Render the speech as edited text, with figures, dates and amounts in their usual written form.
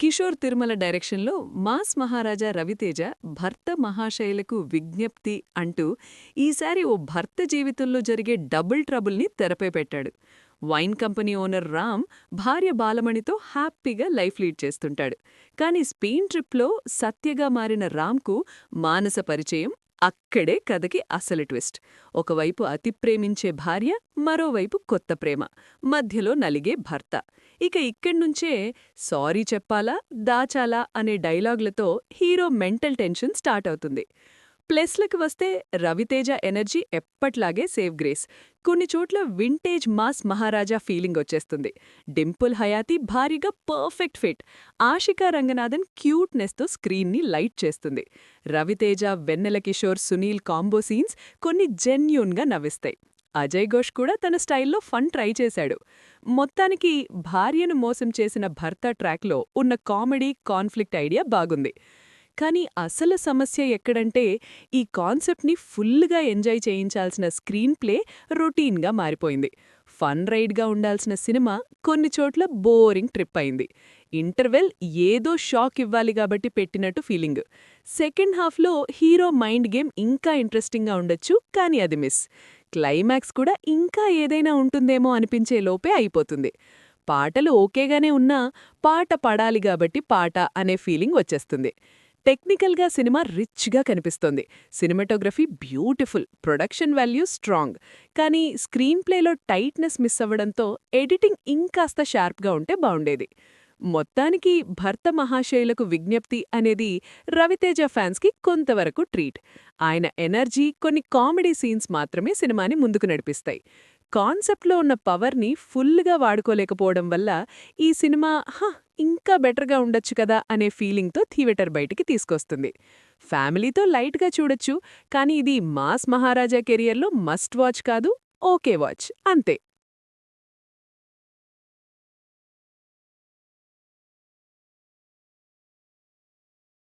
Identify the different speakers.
Speaker 1: కిషోర్ తిరుమల డైరెక్షన్లో మాస్ మహారాజా రవితేజ భర్త మహాశైలకు విజ్ఞప్తి అంటూ ఈసారి ఓ భర్త జీవితంలో జరిగే డబుల్ ట్రబుల్ని తెరపై పెట్టాడు. వైన్ కంపెనీ ఓనర్ రామ్ భార్య బాలమణితో హ్యాపీగా లైఫ్ లీడ్ చేస్తుంటాడు. కానీ స్పెయిన్ ట్రిప్లో సత్యగా మారిన రామ్కు మానస పరిచయం. అక్కడే కథకి అసలు ట్విస్ట్. ఒకవైపు అతి ప్రేమించే భార్య, మరోవైపు కొత్త ప్రేమ, మధ్యలో నలిగే భర్త. ఇక ఇక్కడ్నుంచే సారీ చెప్పాలా దాచాలా అనే డైలాగులతో హీరో మెంటల్ టెన్షన్ స్టార్ట్ అవుతుంది. ప్లస్లకు వస్తే రవితేజ ఎనర్జీ ఎప్పట్లాగే సేవ్ గ్రేస్. కొన్ని చోట్ల వింటేజ్ మాస్ మహారాజా ఫీలింగ్ వచ్చేస్తుంది. డింపుల్ హయాతి భారీగా పర్ఫెక్ట్ ఫిట్. ఆషికా రంగనాథన్ క్యూట్నెస్తో స్క్రీన్ని లైట్ చేస్తుంది. రవితేజ వెన్నెల కిషోర్ సునీల్ కాంబో సీన్స్ కొన్ని జెన్యూన్గా నవ్విస్తాయి. అజయ్ ఘోష్ కూడా తన స్టైల్లో ఫన్ ట్రై చేశాడు. మొత్తానికి భార్యను మోసం చేసిన భర్త ట్రాక్లో ఉన్న కామెడీ కాన్ఫ్లిక్ట్ ఐడియా బాగుంది. కానీ అసలు సమస్య ఎక్కడంటే ఈ కాన్సెప్ట్ని ఫుల్గా ఎంజాయ్ చేయించాల్సిన స్క్రీన్ ప్లే రొటీన్గా మారిపోయింది. ఫన్ రైడ్గా ఉండాల్సిన సినిమా కొన్ని చోట్ల బోరింగ్ ట్రిప్ అయింది. ఇంటర్వెల్ ఏదో షాక్ ఇవ్వాలి కాబట్టి పెట్టినట్టు ఫీలింగ్. సెకండ్ హాఫ్లో హీరో మైండ్ గేమ్ ఇంకా ఇంట్రెస్టింగ్గా ఉండొచ్చు, కానీ అది మిస్. క్లైమాక్స్ కూడా ఇంకా ఏదైనా ఉంటుందేమో అనిపించే లోపే అయిపోతుంది. పాటలు ఓకేగానే ఉన్నా పాట పడాలి కాబట్టి పాట అనే ఫీలింగ్ వచ్చేస్తుంది. టెక్నికల్గా సినిమా రిచ్గా కనిపిస్తోంది. Cinematography beautiful, production value strong. కానీ స్క్రీన్ ప్లేలో టైట్నెస్ మిస్ అవ్వడంతో ఎడిటింగ్ ఇంకాస్త షార్ప్గా ఉంటే బావుండేది. మొత్తానికి భర్త మహాశయులకు విజ్ఞప్తి అనేది రవితేజ ఫ్యాన్స్కి కొంతవరకు ట్రీట్. ఆయన ఎనర్జీ, కొన్ని కామెడీ సీన్స్ మాత్రమే సినిమాని ముందుకు నడిపిస్తాయి. కాన్సెప్ట్లో ఉన్న పవర్ని ఫుల్గా వాడుకోలేకపోవడం వల్ల ఈ సినిమా ఇంకా బెటర్గా ఉండొచ్చు కదా అనే ఫీలింగ్తో థియేటర్ బయటికి తీసుకొస్తుంది. ఫ్యామిలీతో లైట్గా చూడొచ్చు, కానీ ఇది మాస్ మహారాజా కెరియర్లో మస్ట్ వాచ్ కాదు, ఓకే వాచ్ అంతే.